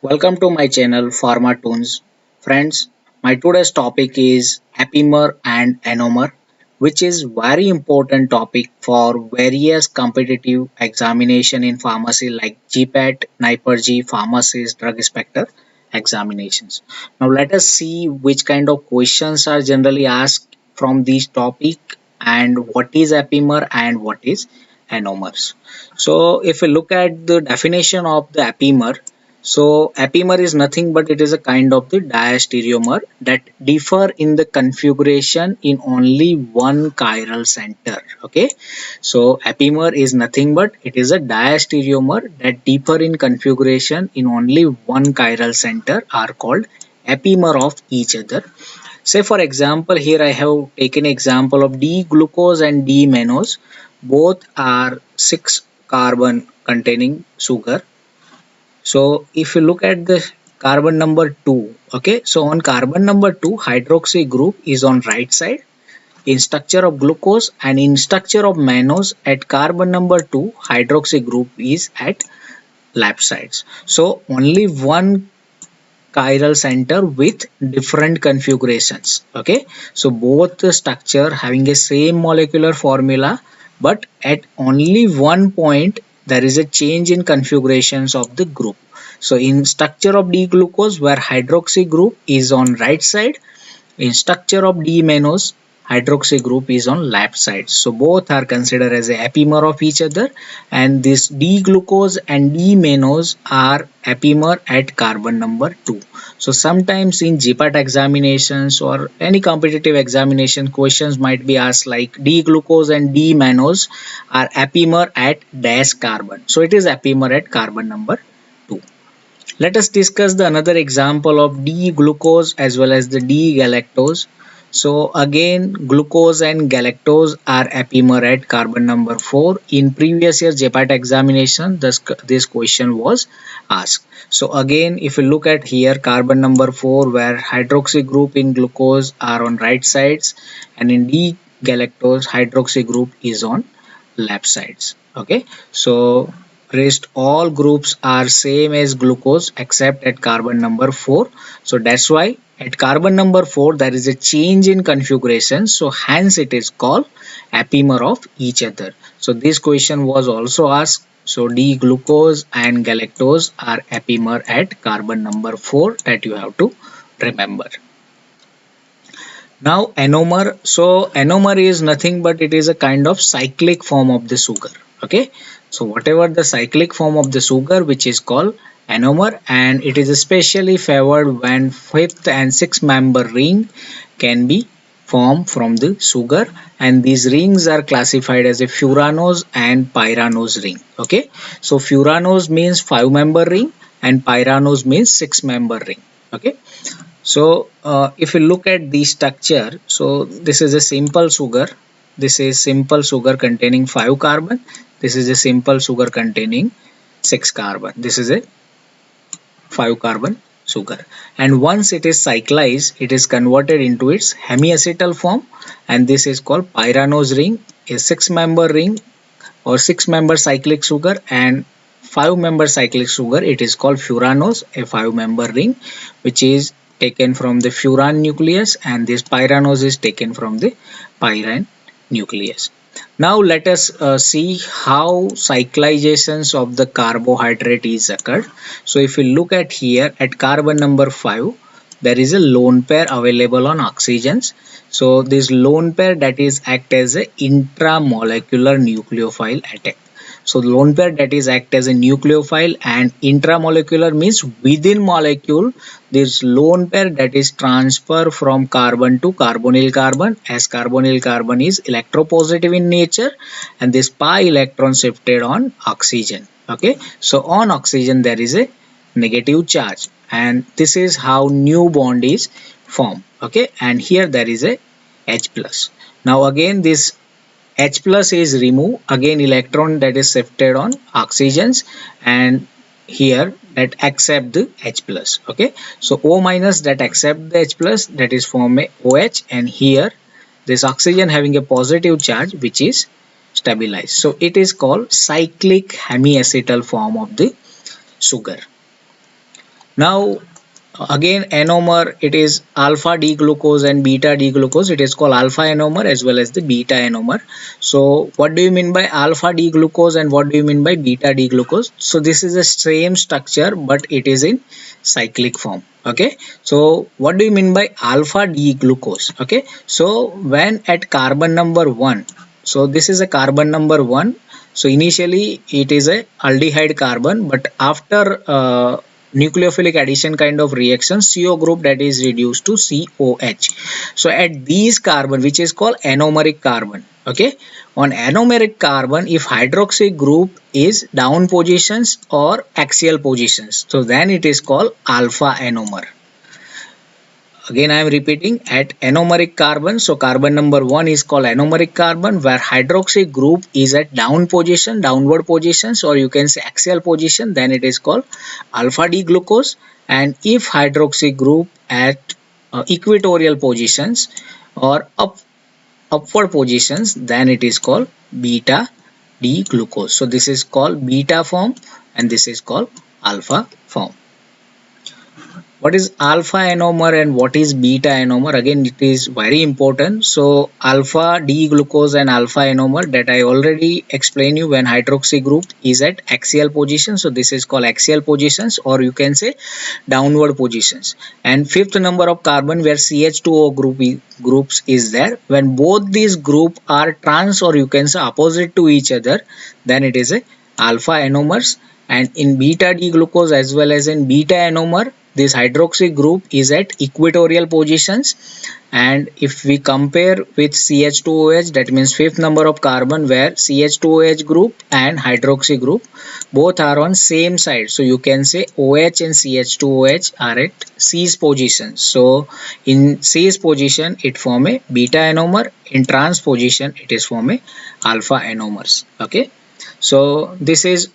Welcome to my channel Pharma Tunes. Friends, my today's topic is epimer and anomer, which is very important topic for various competitive examination in pharmacy like GPAT, NIPER-G, pharmacist, drug inspector examinations. Now let us see which kind of questions are generally asked from this topic and what is epimer and what is anomers. So if we look at the definition of the epimer, so epimer is nothing but it is a kind of the diastereomer that differ in the configuration in only one chiral center. Okay, so epimer is nothing but it is a diastereomer that differ in configuration in only one chiral center are called epimer of each other. Say for example, here I have taken example of D-glucose and D-mannose. Both are 6 carbon containing sugar. So if you look at the carbon number 2, okay, so on carbon number 2, hydroxy group is on right side in structure of glucose, and in structure of mannose at carbon number 2, hydroxy group is at left sides. So only one chiral center with different configurations. Okay, so both the structure having a same molecular formula, but at only one point there is a change in configurations of the group. So in structure of D-glucose where hydroxy group is on right side, in structure of D-mannose, hydroxy group is on left side. So both are considered as a epimer of each other, and this D-glucose and D-mannose are epimer at carbon number 2. So sometimes in GPAT examinations or any competitive examination, questions might be asked like D-glucose and D-mannose are epimer at dash carbon. So it is epimer at carbon number 2. Let us discuss the another example of D-glucose as well as the D-galactose. So again, glucose and galactose are epimer at carbon number 4. In previous year JPAT examination, this question was asked. So again, if you look at here, carbon number 4 where hydroxy group in glucose are on right sides, and in D-galactose, hydroxy group is on left sides. Okay, so rest all groups are same as glucose except at carbon number 4. So that's why at carbon number 4 there is a change in configuration, so hence it is called epimer of each other. So this question was also asked. So D glucose and galactose are epimer at carbon number 4, that you have to remember. Now anomer, so anomer is nothing but it is a kind of cyclic form of the sugar. Okay, so whatever the cyclic form of the sugar which is called anomer, and it is especially favored when fifth and sixth member ring can be formed from the sugar, and these rings are classified as a furanose and pyranose ring. Okay, so furanose means 5-member ring and pyranose means 6-member ring. Okay, so if you look at the structure, so this is a simple sugar. This is simple sugar containing 5 carbon. This is a simple sugar containing 6 carbon. This is a 5 carbon sugar. And once it is cyclized, it is converted into its hemiacetal form, and this is called pyranose ring, a 6-member ring or 6-member cyclic sugar, and 5-member cyclic sugar, it is called furanose, a 5-member ring which is taken from the furan nucleus, and this pyranose is taken from the pyrine nucleus. Now let us see how cyclizations of the carbohydrate is occurred. So if you look at here at carbon number 5, there is a lone pair available on oxygens. So this lone pair that is act as a intramolecular nucleophile attack. So lone pair that is act as a nucleophile, and intramolecular means within molecule this lone pair that is transfer from carbon to carbonyl carbon, as carbonyl carbon is electropositive in nature, and this pi electron shifted on oxygen. Okay, so on oxygen there is a negative charge, and this is how new bond is formed. Okay, and here there is a H plus. Now again this H plus is removed, again electron that is shifted on oxygens, and here that accept the H plus. Okay, so O minus that accept the H plus, that is form a OH, and here this oxygen having a positive charge which is stabilized. So it is called cyclic hemiacetal form of the sugar. Now again enomer, it is alpha D glucose and beta D glucose. It is called alpha enomer as well as the beta enomer. So what do you mean by alpha D glucose and what do you mean by beta D glucose? So this is the same structure but it is in cyclic form. Okay, so what do you mean by alpha D glucose? Okay, so when at carbon number 1, so this is a carbon number 1. So initially it is a aldehyde carbon, but after nucleophilic addition kind of reaction, CO group that is reduced to COH. So at these carbon, which is called anomeric carbon, okay, on anomeric carbon, if hydroxy group is down positions or axial positions, so then it is called alpha anomer. Again I am repeating, at anomeric carbon, so carbon number 1 is called anomeric carbon, where hydroxy group is at downward positions, or you can say axial position, then it is called alpha D glucose. And if hydroxy group at equatorial positions or upward positions, then it is called beta D glucose. So this is called beta form and this is called alpha form. What is alpha enomer and what is beta enomer? Again it is very important. So alpha D glucose and alpha enomer, that I already explained you, when hydroxy group is at axial position, so this is called axial positions, or you can say downward positions. And fifth number of carbon, where CH2O groups is there, when both these group are trans, or you can say opposite to each other, then it is a alpha anomers. And in beta D glucose as well as in beta enomer, this hydroxy group is at equatorial positions. And if we compare with CH2OH, that means fifth number of carbon, where CH2OH group and hydroxy group both are on same side, so you can say OH and CH2OH are at cis position. So in cis position it form a beta enomer, in trans position it is form a alpha enomers. Okay, so this is